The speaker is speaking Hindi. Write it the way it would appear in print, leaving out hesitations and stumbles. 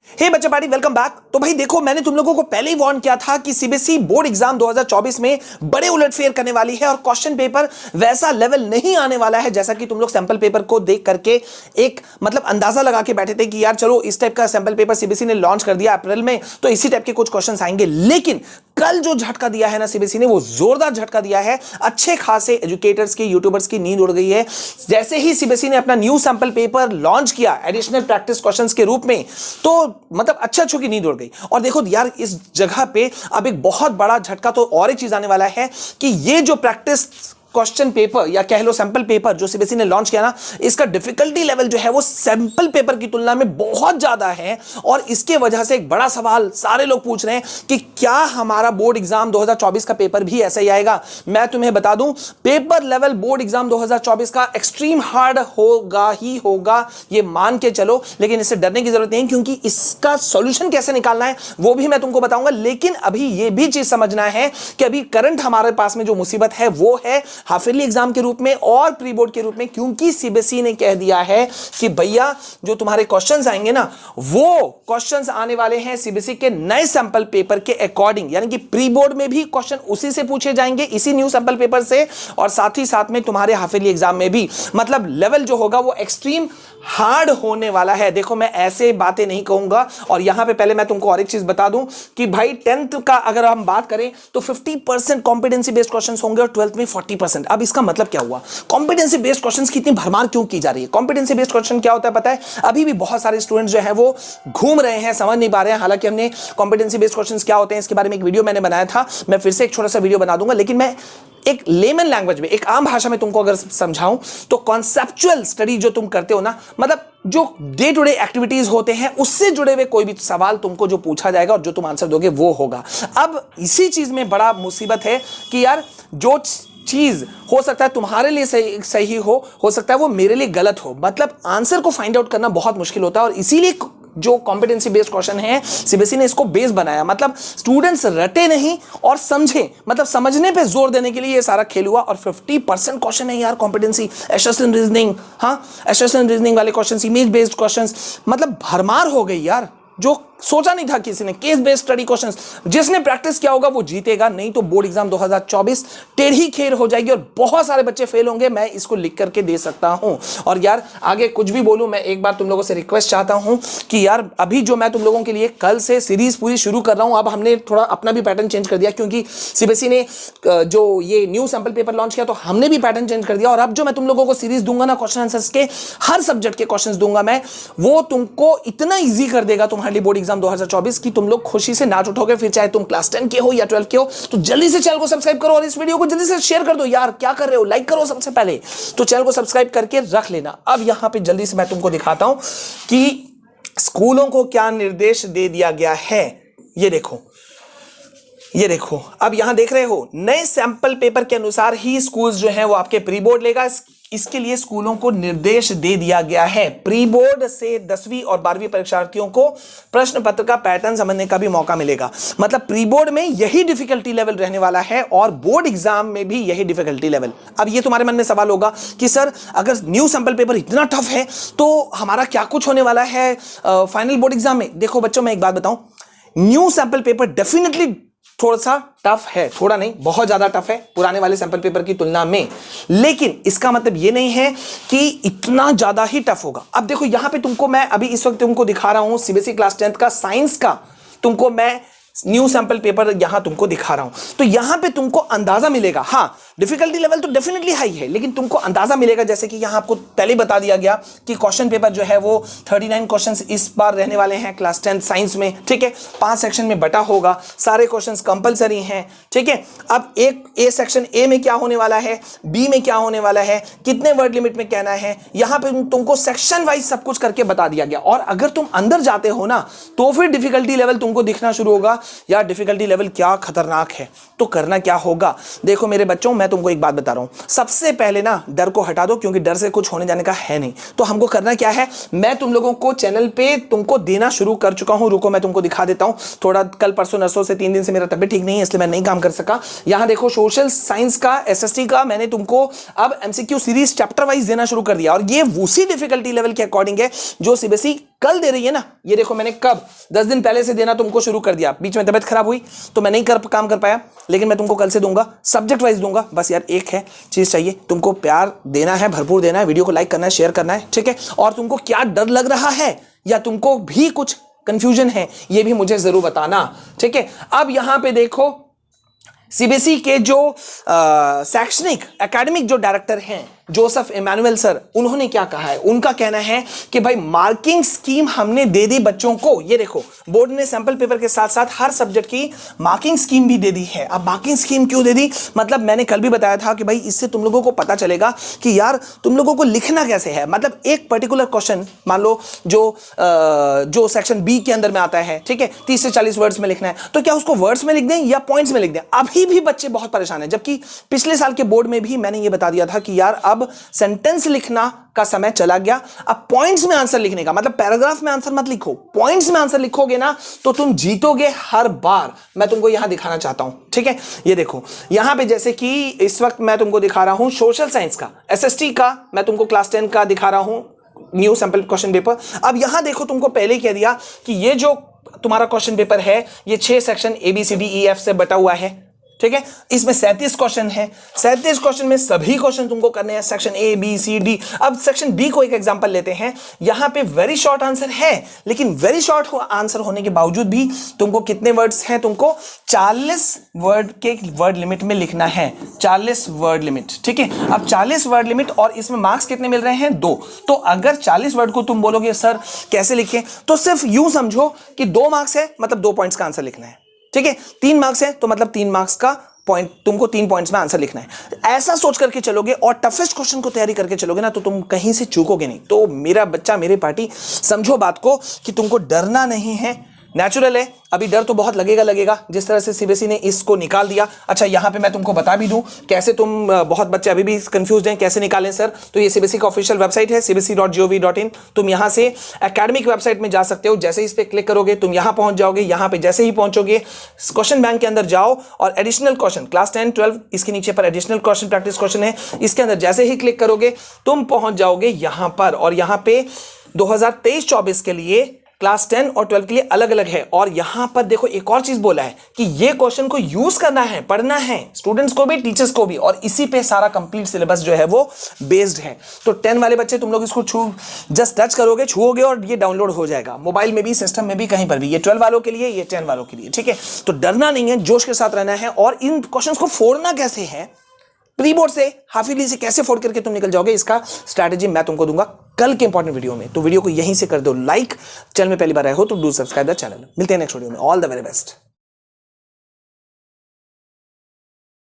हे बच्चा पार्टी, वेलकम बैक। तो भाई देखो, मैंने तुम लोगों को पहले ही वार्न किया था कि सीबीएसई बोर्ड एग्जाम 2024 में बड़े उलटफेर करने वाली है और क्वेश्चन पेपर वैसा लेवल नहीं आने वाला है जैसा कि तुम लोग सैंपल पेपर को देख करके एक मतलब अंदाजा लगा के बैठे थे कि यार चलो इस टाइप का सैंपल पेपर सीबीएसई ने लॉन्च कर दिया अप्रैल में, तो इसी टाइप के कुछ क्वेश्चन आएंगे। लेकिन कल जो झटका दिया है ना सीबीएसई ने, वो जोरदार झटका दिया है। अच्छे खासे एजुकेटर्स की, यूट्यूबर्स की नींद उड़ गई है। जैसे ही सीबीएसई ने अपना न्यू सैंपल पेपर लॉन्च किया एडिशनल प्रैक्टिस क्वेश्चंस के रूप में, तो मतलब अच्छे की नींद उड़ गई। और देखो यार, इस जगह पे अब एक बहुत बड़ा झटका तो और एक चीज आने वाला है कि ये जो प्रैक्टिस क्वेश्चन पेपर या कह लो सैंपल पेपर जो सीबीएसई ने लॉन्च किया ना, इसका डिफिकल्टी लेवल जो है वो सैंपल पेपर की तुलना में बहुत ज्यादा है। और इसके वजह से एक बड़ा सवाल सारे लोग पूछ रहे हैं कि क्या हमारा बोर्ड एग्जाम 2024 का पेपर भी ऐसा ही आएगा। मैं तुम्हें बता दूं, पेपर लेवल बोर्ड एग्जाम 2024 का एक्सट्रीम हार्ड होगा ही होगा, ये मान के चलो। लेकिन इससे डरने की जरूरत नहीं, क्योंकि इसका सॉल्यूशन कैसे निकालना है वो भी मैं तुमको बताऊंगा। लेकिन अभी ये भी चीज समझना है कि अभी करंट हमारे पास में जो मुसीबत है वो है हाफ ईयरली एग्जाम के रूप में और प्री बोर्ड के रूप में, क्योंकि सीबीएसई ने कह दिया है कि भैया जो तुम्हारे क्वेश्चंस आएंगे ना, वो क्वेश्चंस आने वाले हैं सीबीएसई के नए सैंपल पेपर के अकॉर्डिंग। यानी कि प्री बोर्ड में भी क्वेश्चन उसी से पूछे जाएंगे, इसी न्यू सैंपल पेपर से, और साथ ही साथ में तुम्हारे हाफ ईयरली एग्जाम में भी। मतलब लेवल जो होगा वो एक्सट्रीम हार्ड होने वाला है। देखो, मैं ऐसे बातें नहीं कहूंगा। और यहां पे पहले मैं तुमको और एक चीज बता दूं कि भाई 10th का अगर हम बात करें तो 50% कॉम्पिटेंसी बेस्ड क्वेश्चंस होंगे और 12th में 40%। अब इसका मतलब क्या हुआ? कॉम्पिटेंसी बेस्ड क्वेश्चंस की इतनी भरमार क्यों की जा रही है? कॉम्पिटेंसी बेस्ड क्वेश्चन क्या होता है पता है? अभी भी बहुत सारे स्टूडेंट्स जो है वो घूम रहे हैं, समझ नहीं पा रहे हैं। हालांकि हमने कॉम्पिटेंसी बेस्ड क्वेश्चंस क्या होते हैं इसके बारे में एक वीडियो मैंने बनाया था, मैं फिर से एक छोटा सा वीडियो बना दूंगा। लेकिन मैं एक लेमन लैंग्वेज में, एक आम भाषा में तुमको अगर समझाऊं तो कॉन्सेप्चुअल स्टडी जो तुम करते हो ना, मतलब जो डे टू डे एक्टिविटीज होते हैं उससे जुड़े हुए कोई भी सवाल तुमको जो पूछा जाएगा और जो तुम आंसर दोगे वो होगा। अब इसी चीज में बड़ा मुसीबत है कि यार जो चीज हो सकता है तुम्हारे लिए सही हो सकता है वो मेरे लिए गलत हो। मतलब आंसर को फाइंड आउट करना बहुत मुश्किल होता है। और इसीलिए जो कॉम्पिटेंसी बेस्ड क्वेश्चन है, सीबीएसई ने इसको बेस बनाया। मतलब स्टूडेंट्स रटे नहीं और समझे, मतलब समझने पे जोर देने के लिए ये सारा खेल हुआ। और 50% क्वेश्चन है यार कॉम्पिटेंसी, एसेशन रीजनिंग, हाँ एसेशन रीजनिंग वाले क्वेश्चन, इमेज बेस्ड क्वेश्चन, मतलब भरमार हो गई यार, जो सोचा नहीं था किसी ने। केस बेस्ड स्टडी क्वेश्चंस, जिसने प्रैक्टिस किया होगा वो जीतेगा, नहीं तो बोर्ड एग्जाम 2024 टेढ़ी खेर हो जाएगी और बहुत सारे बच्चे फेल होंगे। मैं इसको लिख करके दे सकता हूं। और यार आगे कुछ भी बोलूं, मैं एक बार तुम लोगों से रिक्वेस्ट चाहता हूं कि यार अभी जो मैं तुम लोगों के लिए कल से सीरीज पूरी शुरू कर रहा हूं, अब हमने थोड़ा अपना भी पैटर्न चेंज कर दिया, क्योंकि सीबीएसई ने जो ये न्यू सैंपल पेपर लॉन्च किया तो हमने भी पैटर्न चेंज कर दिया। और अब जो मैं तुम लोगों को सीरीज दूंगा ना, क्वेश्चन आंसर्स के हर सब्जेक्ट के क्वेश्चन दूंगा मैं, वो तुमको इतना ईजी कर देगा तुम्हारे बोर्ड एग्जाम 2024 की तुम लोग खुशी से नाच उठोगे। फिर चाहे तुम क्लास 10 के हो या 12 के हो, तो जल्दी से चैनल को सब्सक्राइब करो और इस वीडियो को जल्दी से शेयर कर दो। यार क्या कर रहे हो, लाइक करो सबसे पहले, तो चैनल को सब्सक्राइब करके रख लेना। अब यहां पे जल्दी से मैं तुमको दिखाता हूं कि स्कूलों को क्या निर्देश दे दिया गया है। ये देखो, ये देखो, अब यहां देख रहे हो, नए सैंपल पेपर के अनुसार ही स्कूल्स जो है वो आपके प्री बोर्ड लेगा। इसके लिए स्कूलों को निर्देश दे दिया गया है। प्री बोर्ड से 10वीं और 12वीं परीक्षार्थियों को प्रश्न पत्र का पैटर्न समझने का भी मौका मिलेगा। मतलब प्री बोर्ड में यही डिफिकल्टी लेवल रहने वाला है और बोर्ड एग्जाम में भी यही डिफिकल्टी लेवल। अब ये तुम्हारे मन में सवाल होगा कि सर अगर न्यू सैंपल पेपर इतना टफ है तो हमारा क्या कुछ होने वाला है फाइनल बोर्ड एग्जाम में। देखो बच्चों, मैं एक बात बताऊं, न्यू सैंपल पेपर डेफिनेटली थोड़ा सा टफ है, थोड़ा नहीं बहुत ज्यादा टफ है पुराने वाले सैंपल पेपर की तुलना में। लेकिन इसका मतलब ये नहीं है कि इतना ज्यादा ही टफ होगा। अब देखो यहां पे तुमको मैं अभी इस वक्त तुमको दिखा रहा हूं सीबीएसई क्लास 10th का साइंस का, तुमको मैं न्यू सैंपल पेपर यहां तुमको दिखा रहा हूं। तो यहां पे तुमको अंदाजा मिलेगा, हाँ डिफिकल्टी लेवल तो डेफिनेटली हाई है, लेकिन तुमको अंदाजा मिलेगा। जैसे कि यहां आपको पहले बता दिया गया कि क्वेश्चन पेपर जो है वो 39 क्वेश्चंस इस बार रहने वाले हैं क्लास 10 साइंस में, ठीक है। 5 सेक्शन में बटा होगा, सारे क्वेश्चंस कंपलसरी हैं, ठीक है। अब एक ए सेक्शन ए में क्या होने वाला है, बी में क्या होने वाला है, कितने वर्ड लिमिट में कहना है, यहां पे तुमको सेक्शन वाइज सब कुछ करके बता दिया गया। और अगर तुम अंदर जाते हो ना तो फिर डिफिकल्टी लेवल तुमको दिखना शुरू होगा, यार डिफिकल्टी लेवल क्या खतरनाक है। तो करना क्या होगा, देखो मेरे बच्चों, मैं तुमको एक बात बता रहा हूं। सबसे पहले ना डर को हटा दो, क्योंकि डर से कुछ होने जाने का है नहीं। तो हमको करना क्या है, मैं तुम लोगों को चैनल पे तुमको देना शुरू कर चुका हूं। रुको मैं तुमको दिखा देता हूं। थोड़ा कल परसों नरसों से 3 दिन से मेरा तबीयत ठीक नहीं है, इसलिए मैं नहीं काम कर सका। यहां देखो सोशल साइंस का, एसएसटी का मैंने तुमको अब एमसीक्यू सीरीज चैप्टर वाइज देना शुरू कर दिया। और ये उसी डिफिकल्टी लेवल के अकॉर्डिंग है जो सीबीएसई कल दे रही है ना, ये देखो मैंने कब 10 दिन पहले से देना तुमको शुरू कर दिया, बीच में तबियत खराब हुई तो मैं नहीं काम कर पाया, लेकिन मैं तुमको कल से दूंगा, सब्जेक्ट वाइज दूंगा। बस यार एक है चीज चाहिए, तुमको प्यार देना है, भरपूर देना है, वीडियो को लाइक करना है, शेयर करना है, ठीक है। और तुमको क्या डर लग रहा है या तुमको भी कुछ कंफ्यूजन है ये भी मुझे जरूर बताना, ठीक है। अब यहां पे देखो सीबीएसई के जो शैक्षणिक एकेडमिक जो डायरेक्टर हैं जोसेफ इमैनुअल सर, उन्होंने क्या कहा है, उनका कहना है कि भाई मार्किंग स्कीम हमने दे दी बच्चों को। ये देखो बोर्ड ने सैंपल पेपर के साथ साथ हर सब्जेक्ट की मार्किंग स्कीम भी दे दी है। अब मार्किंग स्कीम क्यों दे दी, मतलब मैंने कल भी बताया था कि भाई इससे तुम लोगों को पता चलेगा कि यार तुम लोगों को लिखना कैसे है। मतलब एक पर्टिकुलर क्वेश्चन मान लो जो सेक्शन बी के अंदर में आता है, ठीक है, 30 से 40 वर्ड्स में लिखना है, तो क्या उसको वर्ड्स में लिख दें या पॉइंट्स में लिख दें। अभी भी बच्चे बहुत परेशान हैं, जबकि पिछले साल के बोर्ड में भी मैंने ये बता दिया था कि यार अब सेंटेंस लिखना का समय चला गया, अब पॉइंट्स में आंसर लिखने का, मतलब पैराग्राफ में आंसर मत लिखो, पॉइंट्स में आंसर लिखोगे ना तो तुम जीतोगे हर बार। मैं तुमको यहां दिखाना चाहता हूं, ठीक है। ये देखो यहां पे जैसे कि इस वक्त मैं तुमको दिखा रहा हूं सोशल साइंस का, एसएसटी का, मैं तुमको क्लास 10 का दिखा रहा हूं न्यू सैंपल क्वेश्चन पेपर। अब यहां देखो तुमको पहले ही कह दिया कि ये जो तुम्हारा क्वेश्चन पेपर है ये 6 सेक्शन ABCDEF से बटा हुआ है, ठीक है। इसमें 37 क्वेश्चन है, 37 क्वेश्चन में सभी क्वेश्चन तुमको करने हैं section A B C D। अब सेक्शन बी को एक एग्जांपल लेते हैं, यहां पे वेरी शॉर्ट आंसर है, लेकिन वेरी शॉर्ट आंसर होने के बावजूद भी तुमको कितने वर्ड्स हैं, तुमको 40 वर्ड के वर्ड लिमिट में लिखना है, 40 वर्ड लिमिट, ठीक है। अब 40 वर्ड लिमिट और इसमें मार्क्स कितने मिल रहे हैं, 2। तो अगर 40 वर्ड को तुम बोलोगे सर कैसे लिखें, तो सिर्फ यूं समझो कि 2 मार्क्स है मतलब 2 पॉइंट्स का आंसर लिखना है, ठीक है। 3 मार्क्स है तो मतलब 3 मार्क्स का पॉइंट, तुमको 3 पॉइंट्स में आंसर लिखना है। ऐसा सोच करके चलोगे और टफेस्ट क्वेश्चन को तैयारी करके चलोगे ना तो तुम कहीं से चूकोगे नहीं। तो मेरा बच्चा मेरी पार्टी, समझो बात को कि तुमको डरना नहीं है, नेचुरल है। अभी डर तो बहुत लगेगा, जिस तरह से सीबीएसई ने इसको निकाल दिया। अच्छा यहां पे मैं तुमको बता भी दूं कैसे, तुम बहुत बच्चे अभी भी कंफ्यूज हैं कैसे निकालें सर, तो ये सीबीएसई का ऑफिशियल वेबसाइट है cbse.gov.in। तुम यहां से एकेडमिक वेबसाइट में जा सकते हो, जैसे इस पे क्लिक करोगे तुम यहां पहुंच जाओगे। यहां पे जैसे ही पहुंचोगे क्वेश्चन बैंक के अंदर जाओ और एडिशनल क्वेश्चन क्लास 10 12 इसके नीचे पर एडिशनल क्वेश्चन प्रैक्टिस क्वेश्चन है, इसके अंदर जैसे ही क्लिक करोगे तुम पहुंच जाओगे यहां पर। और यहां पे 2023-24 के लिए क्लास 10 और 12 के लिए अलग अलग है। और यहां पर देखो एक और चीज बोला है कि ये क्वेश्चन को यूज करना है, पढ़ना है, स्टूडेंट्स को भी टीचर्स को भी, और इसी पे सारा कंप्लीट सिलेबस जो है वो बेस्ड है। तो 10 वाले बच्चे तुम लोग इसको जस्ट टच करोगे, छुओगे और ये डाउनलोड हो जाएगा मोबाइल में भी, सिस्टम में भी, कहीं पर भी। ये 12 वालों के लिए, ये 10 वालों के लिए, ठीक है। तो डरना नहीं है, जोश के साथ रहना है। और इन क्वेश्चंस को फोड़ना कैसे है, प्री बोर्ड से हाफ ईयरली से कैसे फोड़ करके तुम निकल जाओगे, इसका स्ट्रैटेजी मैं तुमको दूंगा कल के इंपॉर्टेंट वीडियो में। तो वीडियो को यहीं से कर दो लाइक, चैनल में पहली बार आए हो तो डू सब्सक्राइब द चैनल। मिलते हैं नेक्स्ट वीडियो में, ऑल द वेरी बेस्ट।